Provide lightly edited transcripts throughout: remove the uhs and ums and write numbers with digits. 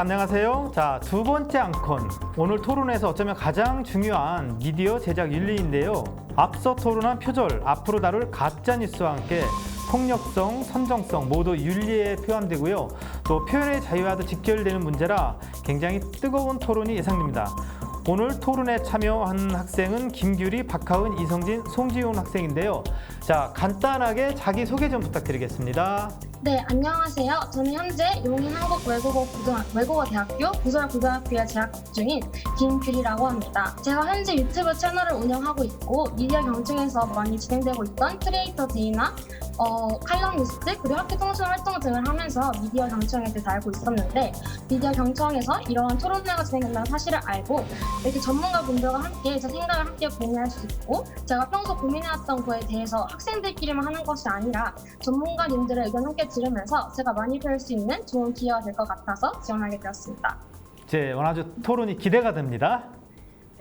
안녕하세요. 자, 두 번째 앙컨. 오늘 토론에서 어쩌면 가장 중요한 미디어 제작 윤리인데요. 앞서 토론한 표절, 앞으로 다룰 가짜뉴스와 함께 폭력성, 선정성 모두 윤리에 포함되고요. 또 표현의 자유와도 직결되는 문제라 굉장히 뜨거운 토론이 예상됩니다. 오늘 토론에 참여한 학생은 김규리, 박하은, 이성진, 송지훈 학생인데요. 자, 간단하게 자기소개 좀 부탁드리겠습니다. 네, 안녕하세요. 저는 현재 용인 한국외국어대학교 부설고등학교에 재학 중인 김규리라고 합니다. 제가 현재 유튜브 채널을 운영하고 있고 미디어 경청에서 많이 진행되고 있던 크리에이터 데이나 칼럼니스트 그리고 학교 통솔 활동 등을 하면서 미디어 경청에 대해서 알고 있었는데 미디어 경청에서 이러한 토론회가 진행된다는 사실을 알고 이렇게 전문가분들과 함께 제 생각을 함께 공유할 수 있고 제가 평소 고민해왔던 거에 대해서 학생들끼리만 하는 것이 아니라 전문가님들의 의견 함께 들으면서 제가 많이 배울 수 있는 좋은 기회가 될 것 같아서 지원하게 되었습니다. 제 오늘 아주 토론이 기대가 됩니다.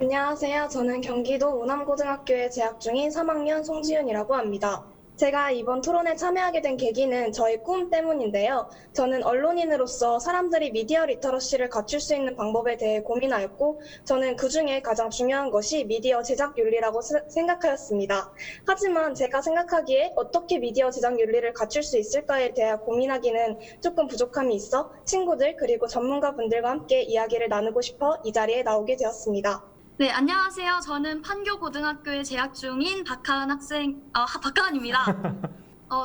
안녕하세요. 저는 경기도 오남고등학교에 재학 중인 3학년 송지윤이라고 합니다. 제가 이번 토론에 참여하게 된 계기는 저희 꿈 때문인데요. 저는 언론인으로서 사람들이 미디어 리터러시를 갖출 수 있는 방법에 대해 고민하였고 저는 그중에 가장 중요한 것이 미디어 제작 윤리라고 생각하였습니다. 하지만 제가 생각하기에 어떻게 미디어 제작 윤리를 갖출 수 있을까에 대해 고민하기는 조금 부족함이 있어 친구들 그리고 전문가분들과 함께 이야기를 나누고 싶어 이 자리에 나오게 되었습니다. 네, 안녕하세요. 저는 판교고등학교에 재학 중인 박하은입니다.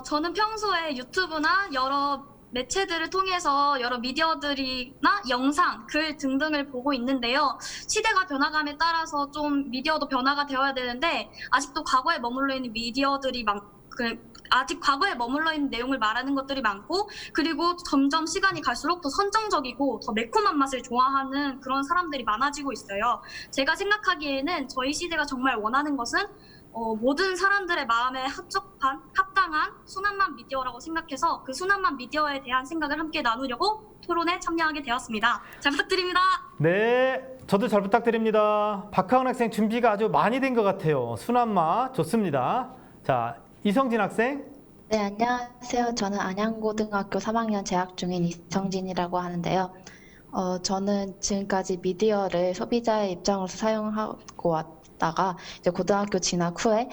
저는 평소에 유튜브나 여러 매체들을 통해서 여러 미디어들이나 영상, 글 등등을 보고 있는데요. 시대가 변화감에 따라서 좀 미디어도 변화가 되어야 되는데 아직도 과거에 머물러 있는 미디어들이 아직 과거에 머물러 있는 내용을 말하는 것들이 많고 그리고 점점 시간이 갈수록 더 선정적이고 더 매콤한 맛을 좋아하는 그런 사람들이 많아지고 있어요. 제가 생각하기에는 저희 시대가 정말 원하는 것은 모든 사람들의 마음에 합당한 순한맛 미디어라고 생각해서 그 순한맛 미디어에 대한 생각을 함께 나누려고 토론에 참여하게 되었습니다. 잘 부탁드립니다. 네, 저도 잘 부탁드립니다. 박하은 학생 준비가 아주 많이 된 것 같아요. 순한맛 좋습니다. 자, 이성진 학생. 네, 안녕하세요. 저는 안양고등학교 3학년 재학 중인 이성진이라고 하는데요. 저는 지금까지 미디어를 소비자의 입장으로서 사용하고 왔다가 이제 고등학교 진학 후에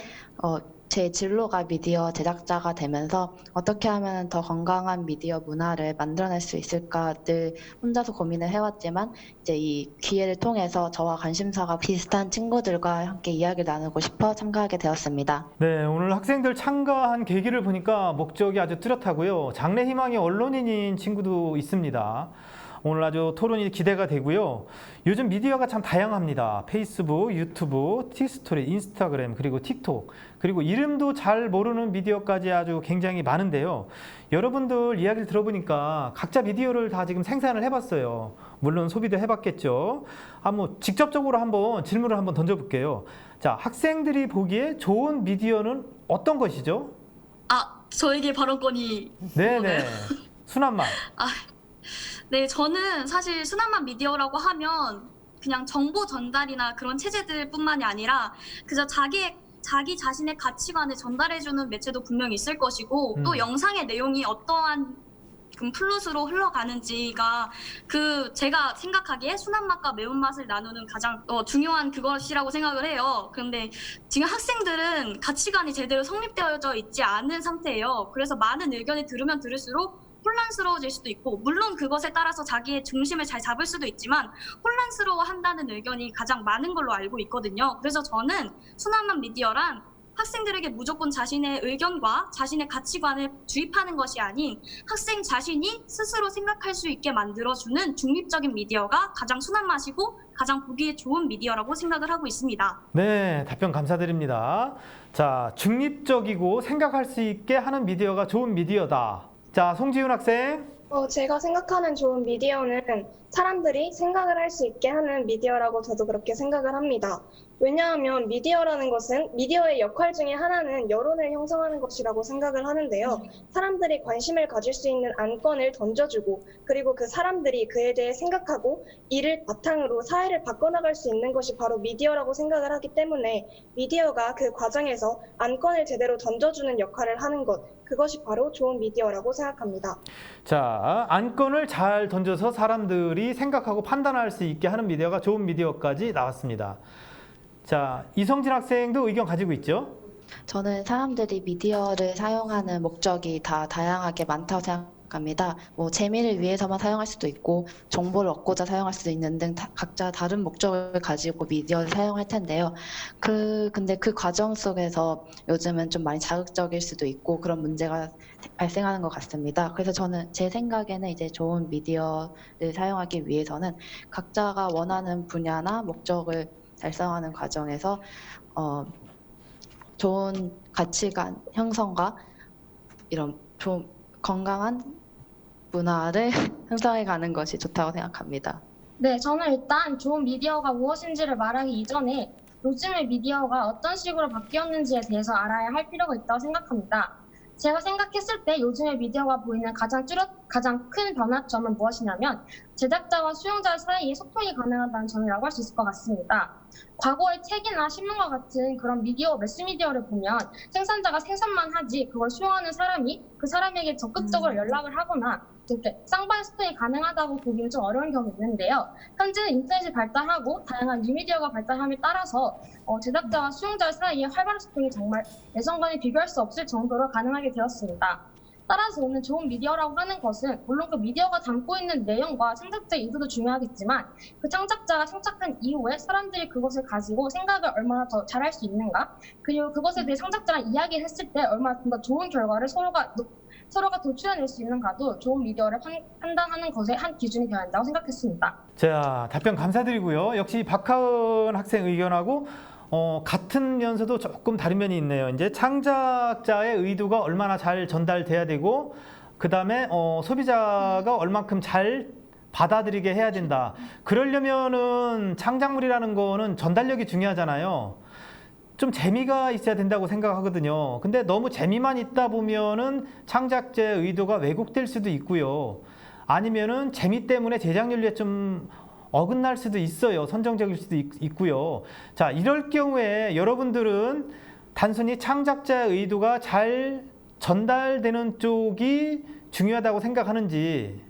제 진로가 미디어 제작자가 되면서 어떻게 하면 더 건강한 미디어 문화를 만들어낼 수 있을까 늘 혼자서 고민을 해왔지만 이제 이 기회를 통해서 저와 관심사가 비슷한 친구들과 함께 이야기를 나누고 싶어 참가하게 되었습니다. 네, 오늘 학생들 참가한 계기를 보니까 목적이 아주 뚜렷하고요. 장래 희망이 언론인인 친구도 있습니다. 오늘 아주 토론이 기대가 되고요. 요즘 미디어가 참 다양합니다. 페이스북, 유튜브, 틱스토리, 인스타그램, 그리고 틱톡, 그리고 이름도 잘 모르는 미디어까지 아주 굉장히 많은데요. 여러분들 이야기를 들어보니까 각자 미디어를 다 지금 생산을 해봤어요. 물론 소비도 해봤겠죠. 직접적으로 한번 질문을 한번 던져볼게요. 자, 학생들이 보기에 좋은 미디어는 어떤 것이죠? 저에게 발언권이 네네. 순한맛. 네, 저는 사실 순한맛 미디어라고 하면 그냥 정보 전달이나 그런 체제들뿐만이 아니라 그저 자기 자신의 가치관을 전달해주는 매체도 분명히 있을 것이고 또 영상의 내용이 어떠한 플롯으로 흘러가는지가 제가 생각하기에 순한맛과 매운맛을 나누는 가장 중요한 그것이라고 생각을 해요. 그런데 지금 학생들은 가치관이 제대로 성립되어져 있지 않은 상태예요. 그래서 많은 의견을 들으면 들을수록 혼란스러워질 수도 있고 물론 그것에 따라서 자기의 중심을 잘 잡을 수도 있지만 혼란스러워한다는 의견이 가장 많은 걸로 알고 있거든요. 그래서 저는 순한맛 미디어란 학생들에게 무조건 자신의 의견과 자신의 가치관을 주입하는 것이 아닌 학생 자신이 스스로 생각할 수 있게 만들어주는 중립적인 미디어가 가장 순한 맛이고 가장 보기에 좋은 미디어라고 생각을 하고 있습니다. 네, 답변 감사드립니다. 자, 중립적이고 생각할 수 있게 하는 미디어가 좋은 미디어다. 자, 송지훈 학생. 제가 생각하는 좋은 미디어는 사람들이 생각을 할 수 있게 하는 미디어라고 저도 그렇게 생각을 합니다. 왜냐하면 미디어라는 것은 미디어의 역할 중에 하나는 여론을 형성하는 것이라고 생각을 하는데요. 사람들이 관심을 가질 수 있는 안건을 던져주고 그리고 그 사람들이 그에 대해 생각하고 이를 바탕으로 사회를 바꿔나갈 수 있는 것이 바로 미디어라고 생각을 하기 때문에 미디어가 그 과정에서 안건을 제대로 던져주는 역할을 하는 것 그것이 바로 좋은 미디어라고 생각합니다. 자, 안건을 잘 던져서 사람들이 사람들이 생각하고 판단할 수 있게 하는 미디어가 좋은 미디어까지 나왔습니다. 자, 이성진 학생도 의견 가지고 있죠? 저는 사람들이 미디어를 사용하는 목적이 다 다양하게 많다고 생각합니다. 뭐 재미를 위해서만 사용할 수도 있고 정보를 얻고자 사용할 수도 있는 등 각자 다른 목적을 가지고 미디어를 사용할 텐데요. 근데 그 과정 속에서 요즘은 좀 많이 자극적일 수도 있고 그런 문제가 발생하는 것 같습니다. 그래서 저는 제 생각에는 이제 좋은 미디어를 사용하기 위해서는 각자가 원하는 분야나 목적을 달성하는 과정에서 좋은 가치관 형성과 이런 좀 건강한 문화를 형성해 가는 것이 좋다고 생각합니다. 네, 저는 일단 좋은 미디어가 무엇인지를 말하기 이전에 요즘의 미디어가 어떤 식으로 바뀌었는지에 대해서 알아야 할 필요가 있다고 생각합니다. 제가 생각했을 때 요즘의 미디어가 보이는 가장 큰 변화점은 무엇이냐면 제작자와 수용자 사이에 소통이 가능하다는 점이라고 할 수 있을 것 같습니다. 과거의 책이나 신문과 같은 그런 매스미디어를 보면 생산자가 생산만 하지 그걸 수용하는 사람이 그 사람에게 적극적으로 연락을 하거나 이렇게 쌍방 소통이 가능하다고 보기는 좀 어려운 경우가 있는데요. 현재는 인터넷이 발달하고 다양한 뉴미디어가 발달함에 따라서 제작자와 수용자 사이에 활발한 소통이 정말 예전과는 비교할 수 없을 정도로 가능하게 되었습니다. 따라서 오늘 좋은 미디어라고 하는 것은 물론 그 미디어가 담고 있는 내용과 창작자의 의도도 중요하겠지만 그 창작자가 창작한 이후에 사람들이 그것을 가지고 생각을 얼마나 더 잘할 수 있는가, 그리고 그것에 대해 창작자랑 이야기를 했을 때 얼마나 더 좋은 결과를 서로가 도출해낼 수 있는가도 좋은 미디어를 판단하는 것의 한 기준이 되어야 한다고 생각했습니다. 자, 답변 감사드리고요. 역시 박하은 학생 의견하고 같으면서도 조금 다른 면이 있네요. 이제 창작자의 의도가 얼마나 잘 전달돼야 되고, 그 다음에 소비자가 얼만큼 잘 받아들이게 해야 된다. 그러려면은 창작물이라는 거는 전달력이 중요하잖아요. 좀 재미가 있어야 된다고 생각하거든요. 근데 너무 재미만 있다 보면은 창작자의 의도가 왜곡될 수도 있고요. 아니면은 재미 때문에 제작윤리에 좀 어긋날 수도 있어요. 선정적일 수도 있고요. 자, 이럴 경우에 여러분들은 단순히 창작자의 의도가 잘 전달되는 쪽이 중요하다고 생각하는지,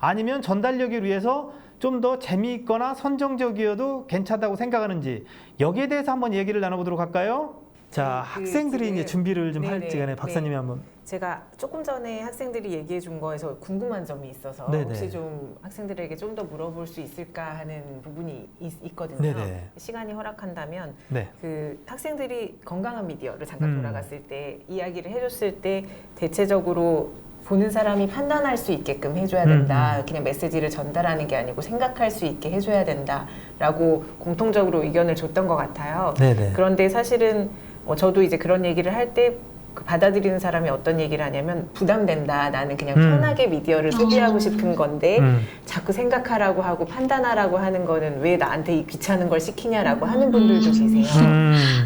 아니면 전달력을 위해서 좀 더 재미있거나 선정적이어도 괜찮다고 생각하는지, 여기에 대해서 한번 얘기를 나눠보도록 할까요? 자, 학생들이 이제 준비를 좀 할 시간에 박사님이 한번. 제가 조금 전에 학생들이 얘기해 준 거에서 궁금한 점이 있어서 네네. 혹시 좀 학생들에게 좀 더 물어볼 수 있을까 하는 부분이 있거든요. 네네. 시간이 허락한다면 네. 그 학생들이 건강한 미디어를 잠깐 음. 돌아갔을 때 이야기를 해줬을 때 대체적으로 보는 사람이 판단할 수 있게끔 해줘야 된다. 그냥 메시지를 전달하는 게 아니고 생각할 수 있게 해줘야 된다라고 공통적으로 의견을 줬던 것 같아요. 네네. 그런데 사실은 저도 이제 그런 얘기를 할 때 받아들이는 사람이 어떤 얘기를 하냐면 부담된다. 나는 그냥 편하게 미디어를 소비하고 싶은 건데 자꾸 생각하라고 하고 판단하라고 하는 거는 왜 나한테 이 귀찮은 걸 시키냐라고 하는 분들도 계세요.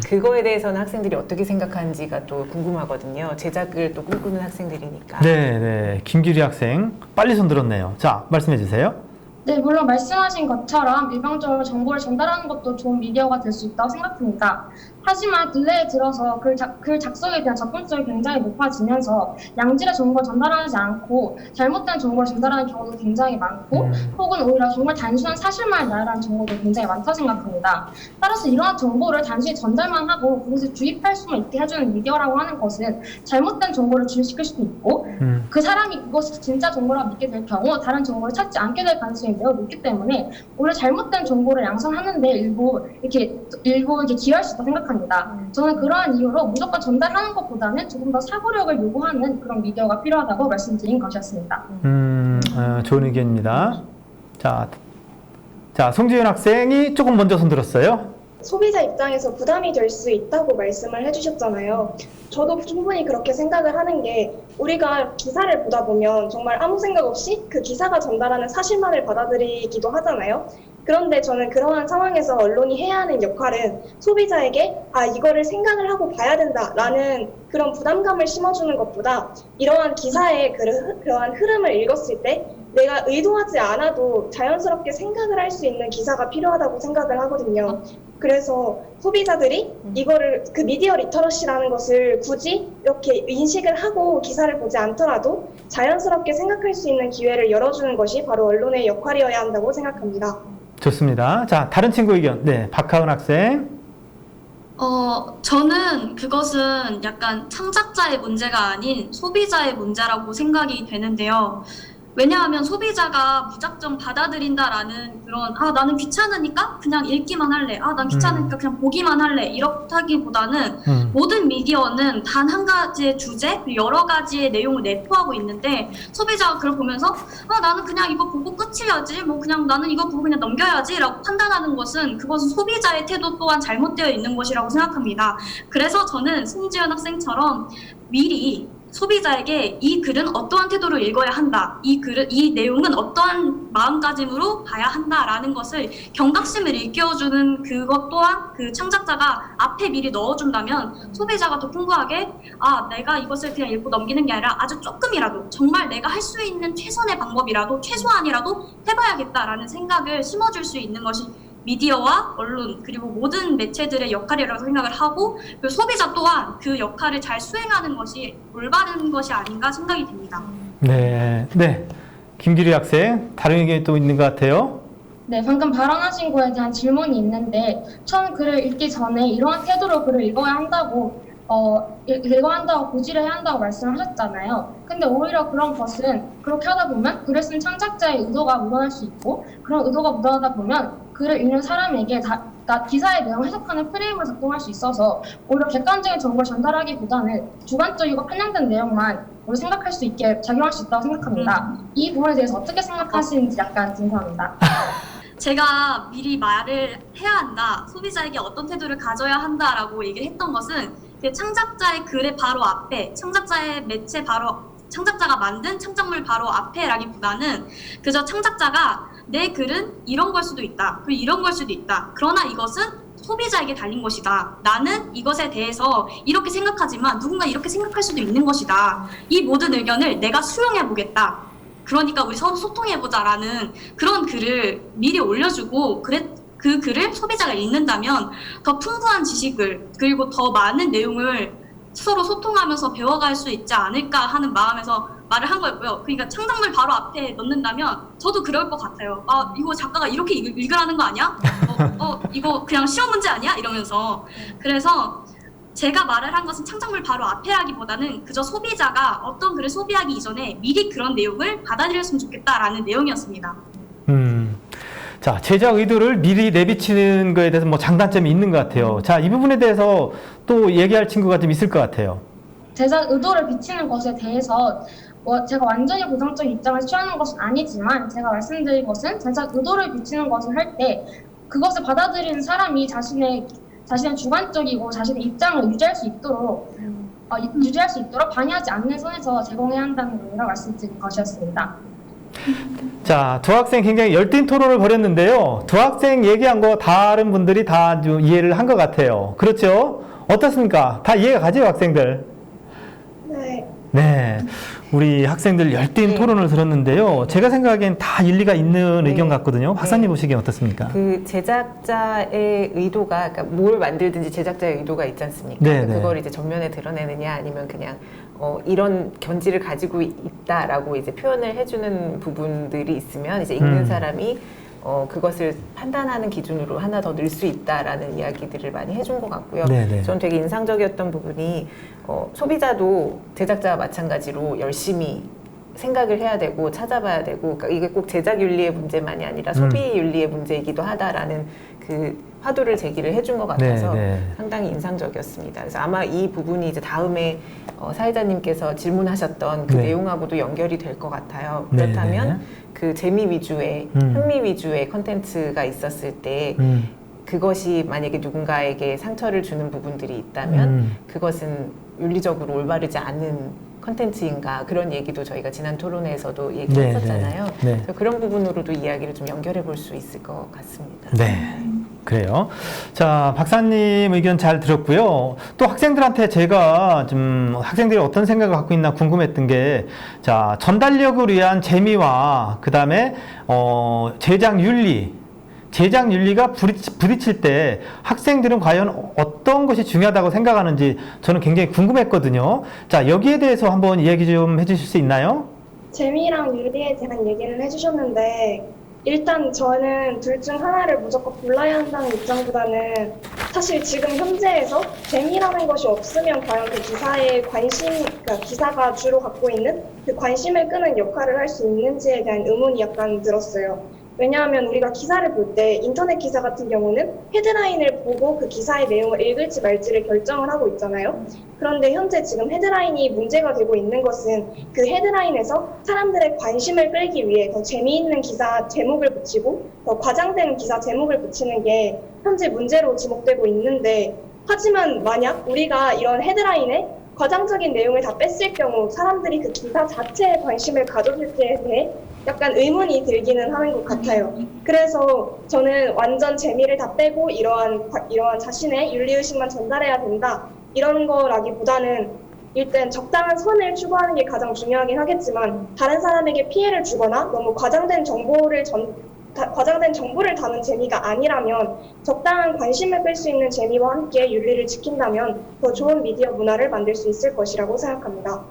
그거에 대해서는 학생들이 어떻게 생각하는지가 또 궁금하거든요. 제작을 또 꿈꾸는 학생들이니까. 네. 김규리 학생 빨리 손 들었네요. 자, 말씀해 주세요. 네, 물론 말씀하신 것처럼 일방적으로 정보를 전달하는 것도 좋은 미디어가 될 수 있다고 생각합니다. 하지만 근래에 들어서 글 작성에 대한 접근성이 굉장히 높아지면서 양질의 정보를 전달하지 않고 잘못된 정보를 전달하는 경우도 굉장히 많고, 혹은 오히려 정말 단순한 사실만 나열하는 정보도 굉장히 많다고 생각합니다. 따라서 이러한 정보를 단순히 전달만 하고 그것을 주입할 수만 있게 해주는 미디어라고 하는 것은 잘못된 정보를 주입시킬 수도 있고, 그 사람이 그것이 진짜 정보라고 믿게 될 경우 다른 정보를 찾지 않게 될 가능성이 매우 높기 때문에 오히려 잘못된 정보를 양성하는 데 일부 이렇게 기여할 수 있다고 생각합니다. 저는 그러한 이유로 무조건 전달하는 것보다는 조금 더 사고력을 요구하는 그런 미디어가 필요하다고 말씀드린 것이었습니다. 좋은 의견입니다. 자, 송지현 학생이 조금 먼저 손 들었어요. 소비자 입장에서 부담이 될 수 있다고 말씀을 해주셨잖아요. 저도 충분히 그렇게 생각을 하는 게, 우리가 기사를 보다 보면 정말 아무 생각 없이 그 기사가 전달하는 사실만을 받아들이기도 하잖아요. 그런데 저는 그러한 상황에서 언론이 해야 하는 역할은 소비자에게 이거를 생각을 하고 봐야 된다라는 그런 부담감을 심어주는 것보다, 이러한 기사의 그러한 흐름을 읽었을 때 내가 의도하지 않아도 자연스럽게 생각을 할 수 있는 기사가 필요하다고 생각을 하거든요. 그래서 소비자들이 이거를 그 미디어 리터러시라는 것을 굳이 이렇게 인식을 하고 기사를 보지 않더라도 자연스럽게 생각할 수 있는 기회를 열어주는 것이 바로 언론의 역할이어야 한다고 생각합니다. 좋습니다. 자, 다른 친구 의견. 네, 박하은 학생. 저는 그것은 약간 창작자의 문제가 아닌 소비자의 문제라고 생각이 되는데요. 왜냐하면 소비자가 무작정 받아들인다라는 그런 나는 귀찮으니까 그냥 읽기만 할래. 난 귀찮으니까 그냥 보기만 할래. 이렇다기보다는 모든 미디어는 단 한 가지의 주제, 그리고 여러 가지의 내용을 내포하고 있는데 소비자가 그걸 보면서 나는 그냥 이거 보고 끝이야지. 뭐 그냥 나는 이거 보고 그냥 넘겨야지 라고 판단하는 것은 그것은 소비자의 태도 또한 잘못되어 있는 것이라고 생각합니다. 그래서 저는 송지연 학생처럼 미리 소비자에게 이 글은 어떠한 태도로 읽어야 한다. 이 내용은 어떠한 마음가짐으로 봐야 한다라는 것을 경각심을 일깨워주는 그것 또한 그 창작자가 앞에 미리 넣어준다면 소비자가 더 풍부하게 내가 이것을 그냥 읽고 넘기는 게 아니라 아주 조금이라도 정말 내가 할 수 있는 최선의 방법이라도 최소한이라도 해봐야겠다라는 생각을 심어줄 수 있는 것이 미디어와 언론 그리고 모든 매체들의 역할이라고 생각을 하고 그리고 소비자 또한 그 역할을 잘 수행하는 것이 올바른 것이 아닌가 생각이 듭니다. 네, 네. 김기리 학생, 다른 의견이 또 있는 것 같아요. 네, 방금 발언하신 거에 대한 질문이 있는데 처음 글을 읽기 전에 이러한 태도로 글을 읽어야 한다고 고지를 해야 한다고 말씀을 하셨잖아요. 근데 오히려 그런 것은 그렇게 하다 보면 글을 쓴 창작자의 의도가 묻어날 수 있고 그런 의도가 묻어나다 보면 글을 읽는 사람에게 기사의 내용을 해석하는 프레임으로 작동할 수 있어서 오히려 객관적인 정보를 전달하기보다는 주관적이고 편향된 내용만 생각할 수 있게 작용할 수 있다고 생각합니다. 이 부분에 대해서 어떻게 생각하시는지 약간 궁금합니다. 제가 미리 말을 해야 한다, 소비자에게 어떤 태도를 가져야 한다라고 얘기를 했던 것은 창작자의 글의 바로 앞에, 창작자의 매체 창작자가 만든 창작물 바로 앞에라기보다는 그저 창작자가 내 글은 이런 걸 수도 있다, 그리고 이런 걸 수도 있다. 그러나 이것은 소비자에게 달린 것이다. 나는 이것에 대해서 이렇게 생각하지만 누군가 이렇게 생각할 수도 있는 것이다. 이 모든 의견을 내가 수용해 보겠다. 그러니까 우리 서로 소통해보자라는 그런 글을 미리 올려주고 그 글을 소비자가 읽는다면 더 풍부한 지식을 그리고 더 많은 내용을 서로 소통하면서 배워갈 수 있지 않을까 하는 마음에서 말을 한 거였고요. 그러니까 창작물 바로 앞에 넣는다면 저도 그럴 것 같아요. 이거 작가가 이렇게 읽으라는 거 아니야? 이거 그냥 시험 문제 아니야? 이러면서. 그래서 제가 말을 한 것은 창작물 바로 앞에라기보다는 그저 소비자가 어떤 글을 소비하기 이전에 미리 그런 내용을 받아들였으면 좋겠다라는 내용이었습니다. 자, 제작 의도를 미리 내비치는 거에 대해서 장단점이 있는 것 같아요. 자, 이 부분에 대해서 또 얘기할 친구가 좀 있을 것 같아요. 제작 의도를 비치는 것에 대해서 제가 완전히 부정적인 입장을 취하는 것은 아니지만 제가 말씀드린 것은 제작 의도를 비치는 것을 할 때 그것을 받아들이는 사람이 자신의 주관적이고 자신의 입장을 유지할 수 있도록 방해하지 않는 선에서 제공해야 한다는 의미로 말씀드린 것이었습니다. 자, 두 학생 굉장히 열띤 토론을 벌였는데요. 두 학생 얘기한 거 다른 분들이 다 이해를 한 것 같아요. 그렇죠? 어떻습니까? 다 이해가 가죠, 학생들? 네. 네. 우리 학생들 열띤 토론을 들었는데요. 제가 생각하기엔 다 일리가 있는 의견 같거든요. 박사님 보시기엔 어떻습니까? 그 제작자의 의도가, 그러니까 뭘 만들든지 제작자의 의도가 있지 않습니까? 네, 그걸 이제 전면에 드러내느냐 아니면 그냥 이런 견지를 가지고 있다라고 이제 표현을 해주는 부분들이 있으면 이제 읽는 사람이 그것을 판단하는 기준으로 하나 더 늘 수 있다라는 이야기들을 많이 해준 것 같고요. 네네. 전 되게 인상적이었던 부분이 소비자도 제작자와 마찬가지로 열심히 생각을 해야 되고 찾아봐야 되고, 그러니까 이게 꼭 제작 윤리의 문제만이 아니라 소비 윤리의 문제이기도 하다라는 그 화두를 제기를 해준 것 같아서 상당히 인상적이었습니다. 그래서 아마 이 부분이 이제 다음에 사회자님께서 질문하셨던 그 내용하고도 연결이 될 것 같아요. 그렇다면 그 재미 위주의 흥미 위주의 컨텐츠가 있었을 때 그것이 만약에 누군가에게 상처를 주는 부분들이 있다면 그것은 윤리적으로 올바르지 않은 컨텐츠인가, 그런 얘기도 저희가 지난 토론회에서도 얘기했었잖아요. 그래서 그런 부분으로도 이야기를 좀 연결해 볼 수 있을 것 같습니다. 네. 그래요. 자, 박사님 의견 잘 들었고요. 또 학생들한테 제가 좀 학생들이 어떤 생각을 갖고 있나 궁금했던 게, 자, 전달력을 위한 재미와 그 다음에 제작 윤리, 제작 윤리가 부딪힐 때 학생들은 과연 어떤 것이 중요하다고 생각하는지 저는 굉장히 궁금했거든요. 자, 여기에 대해서 한번 이야기 좀 해주실 수 있나요? 재미랑 윤리에 대한 얘기를 해주셨는데 일단 저는 둘 중 하나를 무조건 골라야 한다는 입장보다는 사실 지금 현재에서 재미라는 것이 없으면 과연 그 기사의 그러니까 기사가 주로 갖고 있는 그 관심을 끄는 역할을 할 수 있는지에 대한 의문이 약간 들었어요. 왜냐하면 우리가 기사를 볼 때 인터넷 기사 같은 경우는 헤드라인을 보고 그 기사의 내용을 읽을지 말지를 결정을 하고 있잖아요. 그런데 현재 지금 헤드라인이 문제가 되고 있는 것은 그 헤드라인에서 사람들의 관심을 끌기 위해 더 재미있는 기사 제목을 붙이고 더 과장된 기사 제목을 붙이는 게 현재 문제로 지목되고 있는데, 하지만 만약 우리가 이런 헤드라인에 과장적인 내용을 다 뺐을 경우 사람들이 그 기사 자체에 관심을 가져줄지에 대해 약간 의문이 들기는 하는 것 같아요. 그래서 저는 완전 재미를 다 빼고 이러한 자신의 윤리의식만 전달해야 된다, 이런 거라기보다는 일단 적당한 선을 추구하는 게 가장 중요하긴 하겠지만 다른 사람에게 피해를 주거나 너무 과장된 정보를 담은 재미가 아니라면 적당한 관심을 끌 수 있는 재미와 함께 윤리를 지킨다면 더 좋은 미디어 문화를 만들 수 있을 것이라고 생각합니다.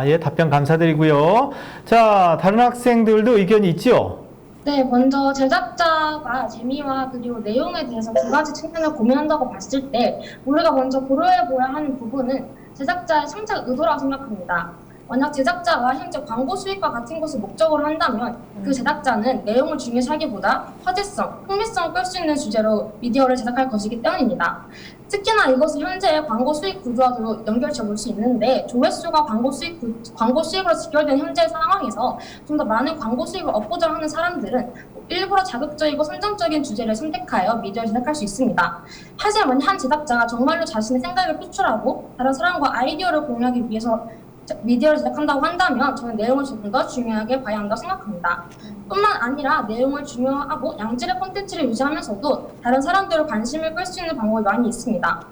예, 답변 감사드리고요. 자, 다른 학생들도 의견이 있지요? 네, 먼저 제작자가 재미와 그리고 내용에 대해서 두 가지 측면을 고민한다고 봤을 때 우리가 먼저 고려해 보아야 하는 부분은 제작자의 창작 의도라고 생각합니다. 만약 제작자가 현재 광고 수익과 같은 것을 목적으로 한다면 그 제작자는 내용을 중요시하기보다 화제성, 흥미성을 끌 수 있는 주제로 미디어를 제작할 것이기 때문입니다. 특히나 이것은 현재의 광고 수익 구조와도 연결지어 볼 수 있는데, 조회수가 광고 수익으로 직결된 현재 상황에서 좀 더 많은 광고 수익을 얻고자 하는 사람들은 일부러 자극적이고 선정적인 주제를 선택하여 미디어를 제작할 수 있습니다. 하지만 한 제작자가 정말로 자신의 생각을 표출하고 다른 사람과 아이디어를 공유하기 위해서 미디어를 제작한다고 한다면 저는 내용을 조금 더 중요하게 봐야 한다고 생각합니다. 뿐만 아니라 내용을 중요하고 양질의 콘텐츠를 유지하면서도 다른 사람들의 관심을 끌 수 있는 방법이 많이 있습니다.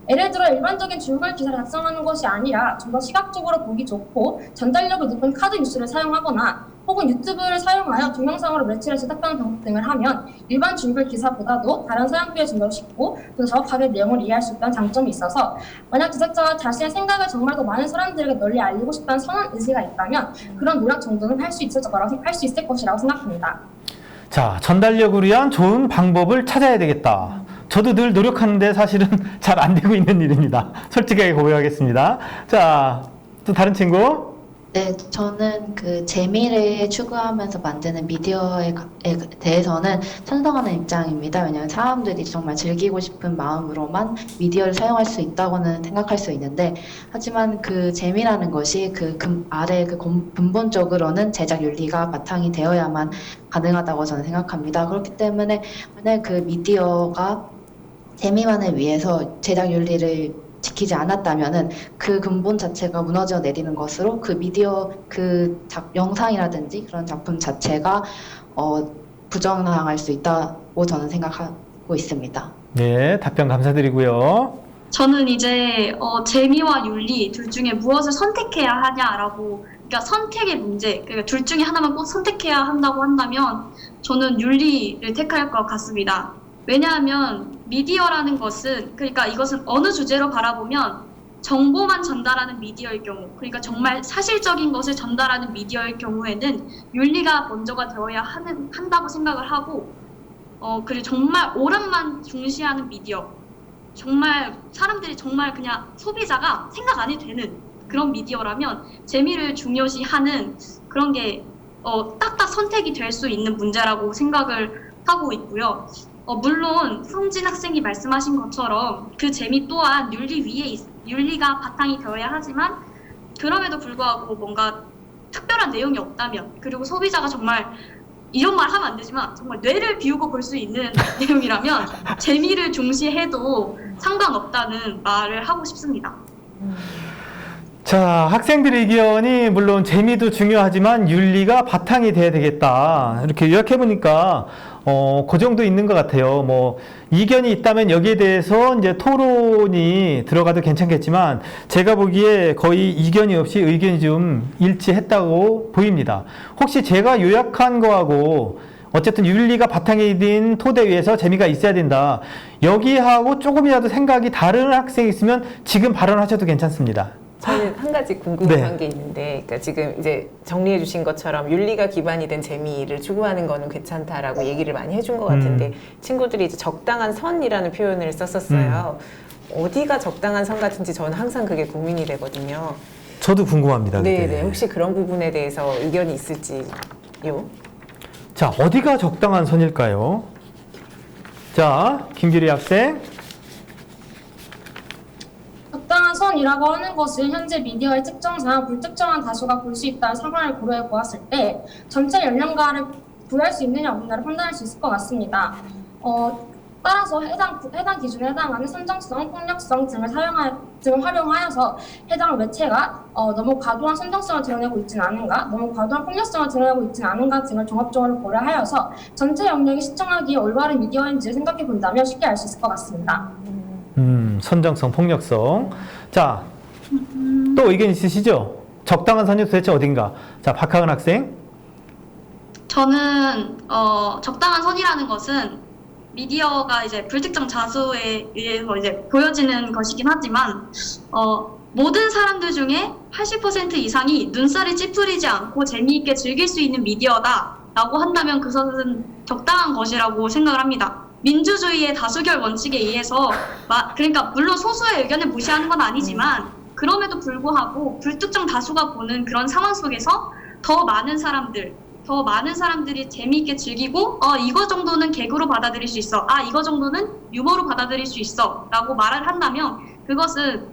예를 들어 일반적인 줄글 기사를 작성하는 것이 아니라 좀 더 시각적으로 보기 좋고 전달력이 높은 카드 뉴스를 사용하거나 혹은 유튜브를 사용하여 동영상으로 매체를 제작하는 방법 등을 하면 일반 줄글 기사보다도 다른 사람들이 좀 더 쉽고 좀 정확하게 내용을 이해할 수 있다는 장점이 있어서, 만약 제작자가 자신의 생각을 정말 더 많은 사람들에게 널리 알리고 싶다는 선한 의지가 있다면 그런 노력 정도는 할 수 있을 것이라고 생각합니다. 자, 전달력을 위한 좋은 방법을 찾아야 되겠다. 저도 늘 노력하는데 사실은 잘 안 되고 있는 일입니다. 솔직하게 고백하겠습니다. 자, 또 다른 친구? 네, 저는 그 재미를 추구하면서 만드는 미디어에 대해서는 찬성하는 입장입니다. 왜냐하면 사람들이 정말 즐기고 싶은 마음으로만 미디어를 사용할 수 있다고는 생각할 수 있는데, 하지만 그 재미라는 것이 근본적으로는 제작 윤리가 바탕이 되어야만 가능하다고 저는 생각합니다. 그렇기 때문에 만약 그 미디어가 재미만을 위해서 제작 윤리를 지키지 않았다면은 그 근본 자체가 무너져 내리는 것으로 그 미디어 영상이라든지 그런 작품 자체가 부정당할 수 있다고 저는 생각하고 있습니다. 네, 답변 감사드리고요. 저는 이제 재미와 윤리 둘 중에 무엇을 선택해야 하냐라고, 그러니까 선택의 문제, 그러니까 둘 중에 하나만 꼭 선택해야 한다고 한다면 저는 윤리를 택할 것 같습니다. 왜냐하면 미디어라는 것은, 그러니까 이것은 어느 주제로 바라보면 정보만 전달하는 미디어일 경우, 그러니까 정말 사실적인 것을 전달하는 미디어일 경우에는 윤리가 먼저가 되어야 한다고 생각을 하고, 그리고 정말 오락만 중시하는 미디어, 정말 사람들이 정말 그냥 소비자가 생각 안 해도 되는 그런 미디어라면 재미를 중요시하는 그런 게 딱딱 선택이 될 수 있는 문제라고 생각을 하고 있고요. 물론 성진 학생이 말씀하신 것처럼 그 재미 또한 윤리가 바탕이 되어야 하지만, 그럼에도 불구하고 뭔가 특별한 내용이 없다면, 그리고 소비자가 정말 이런 말 하면 안 되지만 정말 뇌를 비우고 볼 수 있는 내용이라면 재미를 중시해도 상관없다는 말을 하고 싶습니다. 자, 학생들의 의견이 물론 재미도 중요하지만 윤리가 바탕이 돼야 되겠다. 이렇게 요약해보니까 그 정도 있는 것 같아요. 뭐 이견이 있다면 여기에 대해서 이제 토론이 들어가도 괜찮겠지만, 제가 보기에 거의 이견이 없이 의견이 좀 일치했다고 보입니다. 혹시 제가 요약한 거하고 어쨌든 윤리가 바탕이 된 토대 위에서 재미가 있어야 된다. 여기하고 조금이라도 생각이 다른 학생이 있으면 지금 발언하셔도 괜찮습니다. 저는 한 가지 궁금한 네. 게 있는데, 그러니까 지금 이제 정리해 주신 것처럼 윤리가 기반이 된 재미를 추구하는 거는 괜찮다라고 얘기를 많이 해준 것 같은데, 친구들이 이제 적당한 선이라는 표현을 썼었어요. 어디가 적당한 선 같은지 저는 항상 그게 고민이 되거든요. 저도 궁금합니다. 그게. 네네. 혹시 그런 부분에 대해서 의견이 있을지요? 자, 어디가 적당한 선일까요? 자, 김규리 학생. 적당한 선이라고 하는 것은 현재 미디어의 특정상 불특정한 다수가 볼 수 있다는 상황을 고려해 보았을 때 전체 연령가를 부여할 수 있느냐 없느냐를 판단할 수 있을 것 같습니다. 따라서 해당 기준에 해당하는 선정성, 폭력성 등을 활용하여서 해당 매체가 너무 과도한 선정성을 드러내고 있지는 않은가, 너무 과도한 폭력성을 드러내고 있지는 않은가 등을 종합적으로 고려하여서 전체 영역이 시청하기에 올바른 미디어인지를 생각해 본다면 쉽게 알 수 있을 것 같습니다. 선정성, 폭력성. 자, 또 의견 있으시죠? 적당한 선이 도대체 어딘가? 자, 박하은 학생. 저는 적당한 선이라는 것은 미디어가 이제 불특정 자수에 의해서 이제 보여지는 것이긴 하지만 모든 사람들 중에 80% 이상이 눈살이 찌푸리지 않고 재미있게 즐길 수 있는 미디어다라고 한다면 그것은 적당한 것이라고 생각을 합니다. 민주주의의 다수결 원칙에 의해서 그러니까 물론 소수의 의견을 무시하는 건 아니지만 그럼에도 불구하고 불특정 다수가 보는 그런 상황 속에서 더 많은 사람들이 재미있게 즐기고 이거 정도는 개그로 받아들일 수 있어, 이거 정도는 유머로 받아들일 수 있어 라고 말을 한다면 그것은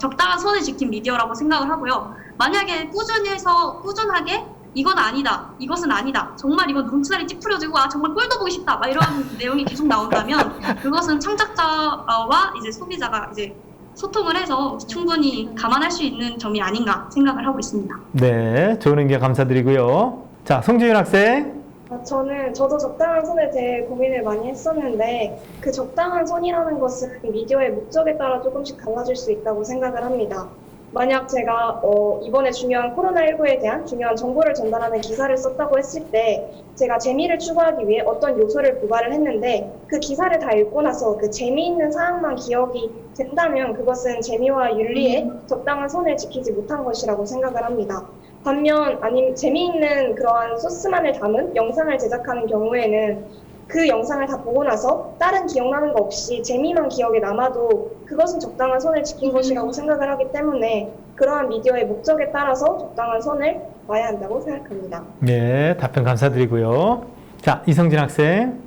적당한 선을 지킨 미디어라고 생각을 하고요. 만약에 꾸준하게 이건 아니다, 이것은 아니다, 정말 이건 눈살이 찌푸려지고 정말 꼴도 보기 싫다 막 이런 내용이 계속 나온다면 그것은 창작자와 이제 소비자가 이제 소통을 해서 충분히 감안할 수 있는 점이 아닌가 생각을 하고 있습니다. 네, 좋은 의견 감사드리고요. 자, 송지윤 학생. 저도 적당한 선에 대해 고민을 많이 했었는데 그 적당한 선이라는 것은 미디어의 목적에 따라 조금씩 달라질 수 있다고 생각을 합니다. 만약 제가 이번에 중요한 코로나19에 대한 중요한 정보를 전달하는 기사를 썼다고 했을 때 제가 재미를 추구하기 위해 어떤 요소를 부과를 했는데 그 기사를 다 읽고 나서 그 재미있는 사항만 기억이 된다면 그것은 재미와 윤리에 적당한 선을 지키지 못한 것이라고 생각을 합니다. 반면 재미있는 그러한 소스만을 담은 영상을 제작하는 경우에는 그 영상을 다 보고 나서 다른 기억나는 거 없이 재미만 기억에 남아도 그것은 적당한 선을 지킨 것이라고 생각을 하기 때문에 그러한 미디어의 목적에 따라서 적당한 선을 봐야 한다고 생각합니다. 네, 답변 감사드리고요. 자, 이성진 학생.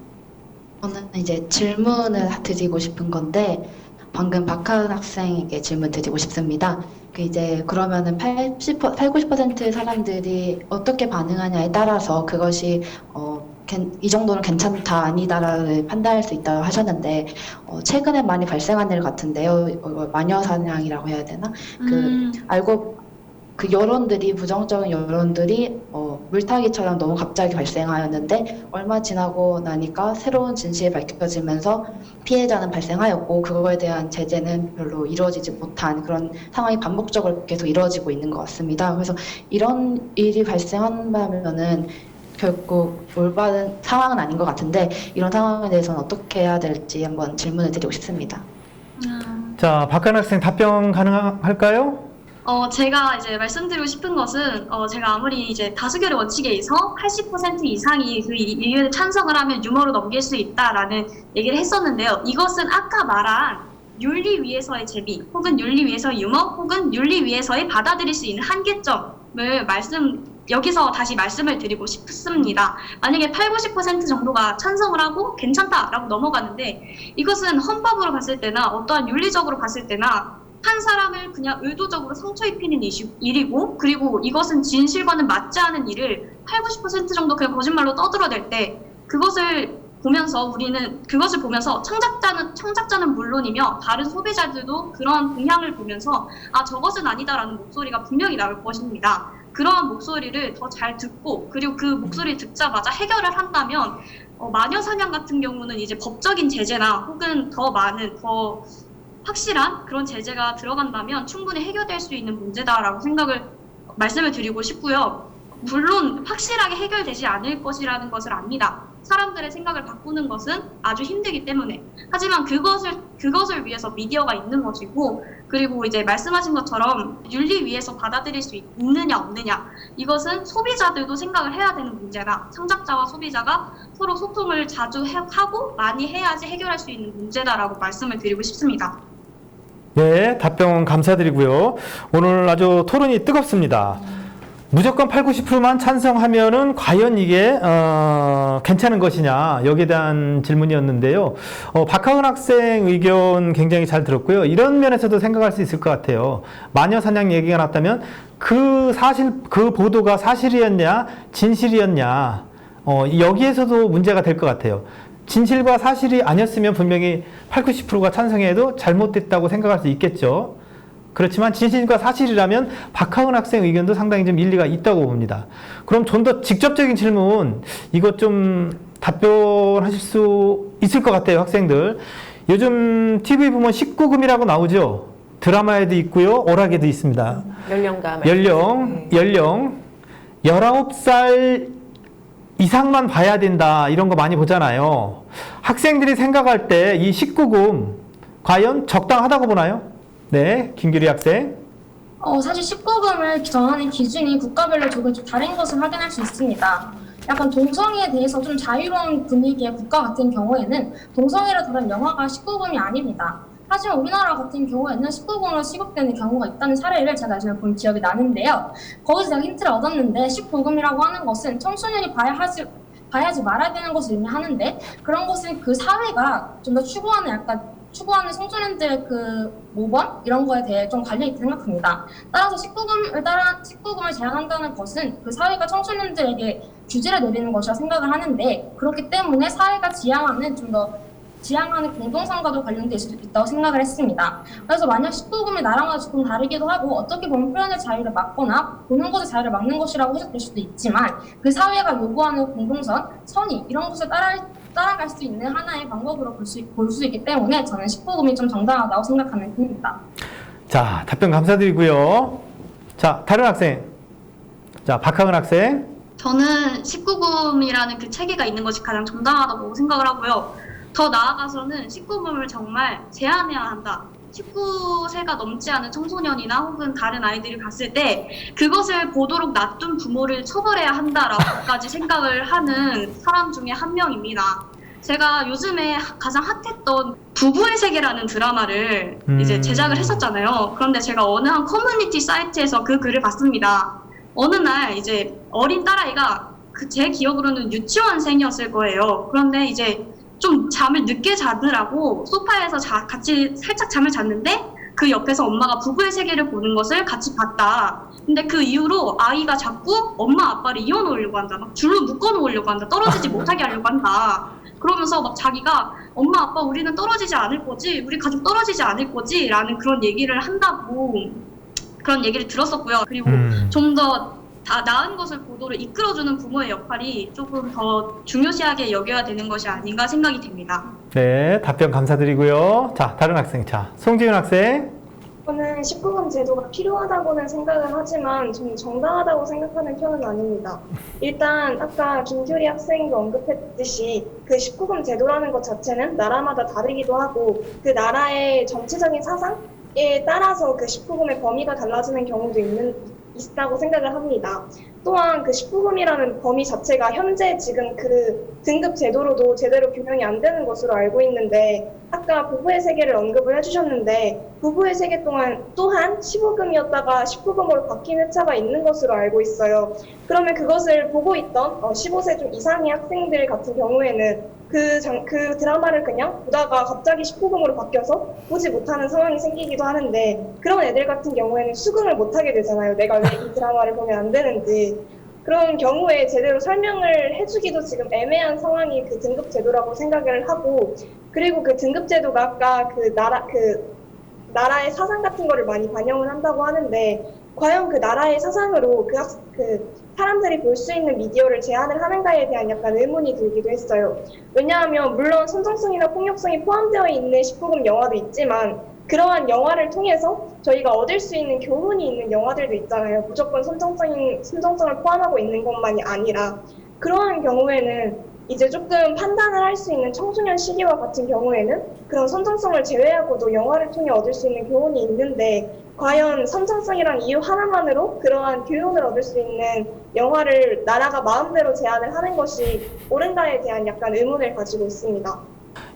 저는 이제 질문을 드리고 싶은 건데 방금 박하은 학생에게 질문 드리고 싶습니다. 그러면은 80-90% 사람들이 어떻게 반응하냐에 따라서 그것이 이 정도는 괜찮다 아니다를 판단할 수 있다고 하셨는데 최근에 많이 발생한 일 같은데요. 마녀 사냥이라고 해야 되나? 여론들이 부정적인 여론들이 물타기처럼 너무 갑자기 발생하였는데 얼마 지나고 나니까 새로운 진실이 밝혀지면서 피해자는 발생하였고 그거에 대한 제재는 별로 이루어지지 못한 그런 상황이 반복적으로 계속 이루어지고 있는 것 같습니다. 그래서 이런 일이 발생한다면은 결국 올바른 상황은 아닌 것 같은데 이런 상황에 대해서는 어떻게 해야 될지 한번 질문을 드리고 싶습니다. 자, 박하은 학생 답변 가능할까요? 제가 이제 말씀드리고 싶은 것은 제가 아무리 이제 다수결의 원칙에 의해서 80% 이상이 그 의견에 찬성을 하면 유머로 넘길 수 있다라는 얘기를 했었는데요. 이것은 아까 말한 윤리 위에서의 재미, 혹은 윤리 위에서의 유머, 혹은 윤리 위에서의 받아들일 수 있는 한계점을 여기서 다시 말씀을 드리고 싶습니다. 만약에 80-90% 정도가 찬성을 하고 괜찮다라고 넘어가는데 이것은 헌법으로 봤을 때나 어떠한 윤리적으로 봤을 때나 한 사람을 그냥 의도적으로 상처 입히는 일이고 그리고 이것은 진실과는 맞지 않은 일을 80-90% 정도 그냥 거짓말로 떠들어댈 때 우리는 그것을 보면서 창작자는 물론이며 다른 소비자들도 그런 동향을 보면서 저것은 아니다라는 목소리가 분명히 나올 것입니다. 그러한 목소리를 더 잘 듣고 그리고 그 목소리를 듣자마자 해결을 한다면 마녀 사냥 같은 경우는 이제 법적인 제재나 혹은 더 확실한 그런 제재가 들어간다면 충분히 해결될 수 있는 문제다라고 말씀을 드리고 싶고요. 물론 확실하게 해결되지 않을 것이라는 것을 압니다. 사람들의 생각을 바꾸는 것은 아주 힘들기 때문에. 하지만 그것을 위해서 미디어가 있는 것이고, 그리고 이제 말씀하신 것처럼 윤리 위에서 받아들일 수 있느냐 없느냐, 이것은 소비자들도 생각을 해야 되는 문제다. 창작자와 소비자가 서로 소통을 자주 하고 많이 해야지 해결할 수 있는 문제다라고 말씀을 드리고 싶습니다. 네, 답변 감사드리고요. 오늘 아주 토론이 뜨겁습니다. 무조건 8, 90%만 찬성하면은 과연 이게 괜찮은 것이냐, 여기에 대한 질문이었는데요. 박하은 학생 의견 굉장히 잘 들었고요. 이런 면에서도 생각할 수 있을 것 같아요. 마녀 사냥 얘기가 났다면 그 보도가 사실이었냐 진실이었냐, 여기에서도 문제가 될 것 같아요. 진실과 사실이 아니었으면 분명히 8, 90%가 찬성해도 잘못됐다고 생각할 수 있겠죠. 그렇지만 진실과 사실이라면 박하은 학생 의견도 상당히 좀 일리가 있다고 봅니다. 그럼 좀 더 직접적인 질문, 이것 좀 답변하실 수 있을 것 같아요, 학생들. 요즘 TV 보면 19금이라고 나오죠. 드라마에도 있고요, 오락에도 있습니다. 연령감. 연령 19살 이상만 봐야 된다, 이런 거 많이 보잖아요. 학생들이 생각할 때 이 19금 과연 적당하다고 보나요? 네, 김규리 학생. 사실 19금을 정하는 기준이 국가별로 조금 좀 다른 것을 확인할 수 있습니다. 약간 동성애에 대해서 좀 자유로운 분위기의 국가 같은 경우에는 동성애를 다룬 영화가 19금이 아닙니다. 하지만 우리나라 같은 경우에는 19금으로 시급되는 경우가 있다는 사례를 제가 예전에 본 기억이 나는데요. 거기서 제가 힌트를 얻었는데 19금이라고 하는 것은 청소년이 봐야지 말아야 되는 것을 의미하는데, 그런 것은 그 사회가 좀 더 추구하는 청소년들의 그 모범? 이런 거에 대해 좀 관련이 있다고 생각합니다. 따라서 19금을 제한한다는 것은 그 사회가 청소년들에게 규제를 내리는 것이라 생각을 하는데, 그렇기 때문에 사회가 지향하는 공동성과도 관련될 수도 있다고 생각을 했습니다. 그래서 만약 19금이 나랑은 조금 다르기도 하고, 어떻게 보면 표현의 자유를 막거나 보는 것의 자유를 막는 것이라고 해석될 수도 있지만, 그 사회가 요구하는 공동선, 선의, 이런 것을 따라갈 수 있는 하나의 방법으로 볼 수 있기 때문에 저는 19금이 좀 정당하다고 생각하는 편입니다. 자, 답변 감사드리고요. 자, 다른 학생. 자, 박하은 학생. 저는 19금이라는 그 체계가 있는 것이 가장 정당하다고 생각을 하고요. 더 나아가서는 19금을 정말 제한해야 한다. 19세가 넘지 않은 청소년이나 혹은 다른 아이들이 봤을 때 그것을 보도록 놔둔 부모를 처벌해야 한다라고까지 생각을 하는 사람 중에 한 명입니다. 제가 요즘에 가장 핫했던 부부의 세계라는 드라마를 이제 제작을 했었잖아요. 그런데 제가 어느 한 커뮤니티 사이트에서 그 글을 봤습니다. 어느 날 이제 어린 딸아이가 제 기억으로는 유치원생이었을 거예요. 그런데 이제 좀 잠을 늦게 자느라고 소파에서 같이 살짝 잠을 잤는데, 그 옆에서 엄마가 부부의 세계를 보는 것을 같이 봤다. 근데 그 이후로 아이가 자꾸 엄마 아빠를 이어놓으려고 한다. 막 줄로 묶어놓으려고 한다. 떨어지지 못하게 하려고 한다. 그러면서 막 자기가 엄마 아빠 우리는 떨어지지 않을 거지, 우리 가족 떨어지지 않을 거지 라는 그런 얘기를 한다고, 그런 얘기를 들었었고요. 그리고 좀 더 나은 것을 보도를 이끌어주는 부모의 역할이 조금 더 중요시하게 여겨야 되는 것이 아닌가 생각이 됩니다. 네, 답변 감사드리고요. 자, 다른 학생. 자, 송지윤 학생. 저는 19금 제도가 필요하다고는 생각을 하지만 좀 정당하다고 생각하는 편은 아닙니다. 일단 아까 김규리 학생도 언급했듯이 그 19금 제도라는 것 자체는 나라마다 다르기도 하고, 그 나라의 전체적인 사상에 따라서 그 19금의 범위가 달라지는 경우도 있다고 생각을 합니다. 또한 그 19금이라는 범위 자체가 현재 지금 그 등급 제도로도 제대로 규명이 안 되는 것으로 알고 있는데, 아까 부부의 세계를 언급을 해주셨는데 부부의 세계 또한 15금이었다가 19금으로 바뀐 회차가 있는 것으로 알고 있어요. 그러면 그것을 보고 있던 15세 좀 이상의 학생들 같은 경우에는 그 드라마를 그냥 보다가 갑자기 19금으로 바뀌어서 보지 못하는 상황이 생기기도 하는데, 그런 애들 같은 경우에는 수긍을 못하게 되잖아요. 내가 왜 이 드라마를 보면 안 되는지. 그런 경우에 제대로 설명을 해주기도 지금 애매한 상황이 그 등급 제도라고 생각을 하고, 그리고 그 등급 제도가 아까 그 나라의 사상 같은 거를 많이 반영을 한다고 하는데, 과연 그 나라의 사상으로 그 사람들이 볼 수 있는 미디어를 제한을 하는가에 대한 약간 의문이 들기도 했어요. 왜냐하면 물론 선정성이나 폭력성이 포함되어 있는 19금 영화도 있지만, 그러한 영화를 통해서 저희가 얻을 수 있는 교훈이 있는 영화들도 있잖아요. 무조건 선정성을 포함하고 있는 것만이 아니라 그러한 경우에는 이제 조금 판단을 할 수 있는 청소년 시기와 같은 경우에는 그런 선정성을 제외하고도 영화를 통해 얻을 수 있는 교훈이 있는데 과연 선정성이란 이유 하나만으로 그러한 교훈을 얻을 수 있는 영화를 나라가 마음대로 제안을 하는 것이 옳은가에 대한 약간 의문을 가지고 있습니다.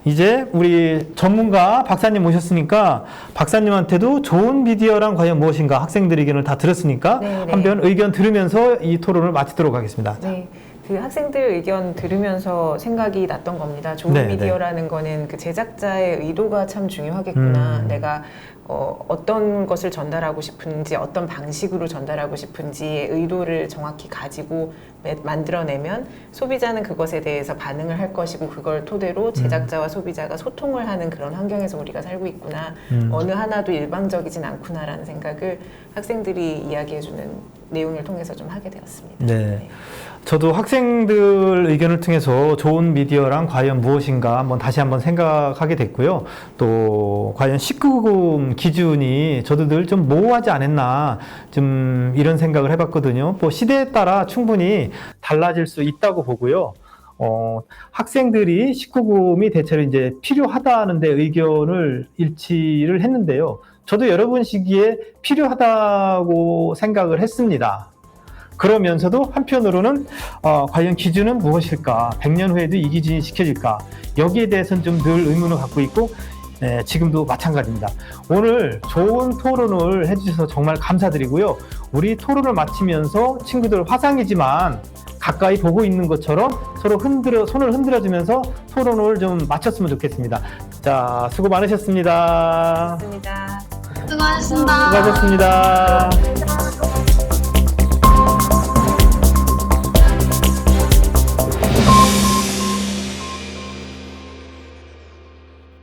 이제 우리 전문가 박사님 모셨으니까 박사님한테도 좋은 미디어란 과연 무엇인가 학생들 의견을 다 들었으니까 네, 네. 한번 의견 들으면서 이 토론을 마치도록 하겠습니다. 네. 그 학생들 의견 들으면서 생각이 났던 겁니다. 좋은 네, 미디어라는 거는 그 제작자의 의도가 참 중요하겠구나. 내가 어떤 것을 전달하고 싶은지, 어떤 방식으로 전달하고 싶은지의 의도를 정확히 가지고 만들어내면 소비자는 그것에 대해서 반응을 할 것이고 그걸 토대로 제작자와 소비자가 소통을 하는 그런 환경에서 우리가 살고 있구나. 어느 하나도 일방적이진 않구나라는 생각을 학생들이 이야기해주는 내용을 통해서 좀 하게 되었습니다. 네. 저도 학생들 의견을 통해서 좋은 미디어란 과연 무엇인가 다시 한번 생각하게 됐고요. 또 과연 19금 기준이 저도 늘 좀 모호하지 않았나 좀 이런 생각을 해봤거든요. 뭐 시대에 따라 충분히 달라질 수 있다고 보고요. 학생들이 19금이 대체로 이제 필요하다는 데 의견을 일치를 했는데요. 저도 여러분 시기에 필요하다고 생각을 했습니다. 그러면서도 한편으로는 과연 기준은 무엇일까? 100년 후에도 이 기준이 지켜질까? 여기에 대해서는 좀 늘 의문을 갖고 있고 지금도 마찬가지입니다. 오늘 좋은 토론을 해주셔서 정말 감사드리고요. 우리 토론을 마치면서 친구들 화상이지만 가까이 보고 있는 것처럼 서로 손을 흔들어주면서 토론을 좀 마쳤으면 좋겠습니다. 자, 수고 많으셨습니다. 고맙습니다. 수고하셨습니다. 수고하셨습니다. 감사합니다.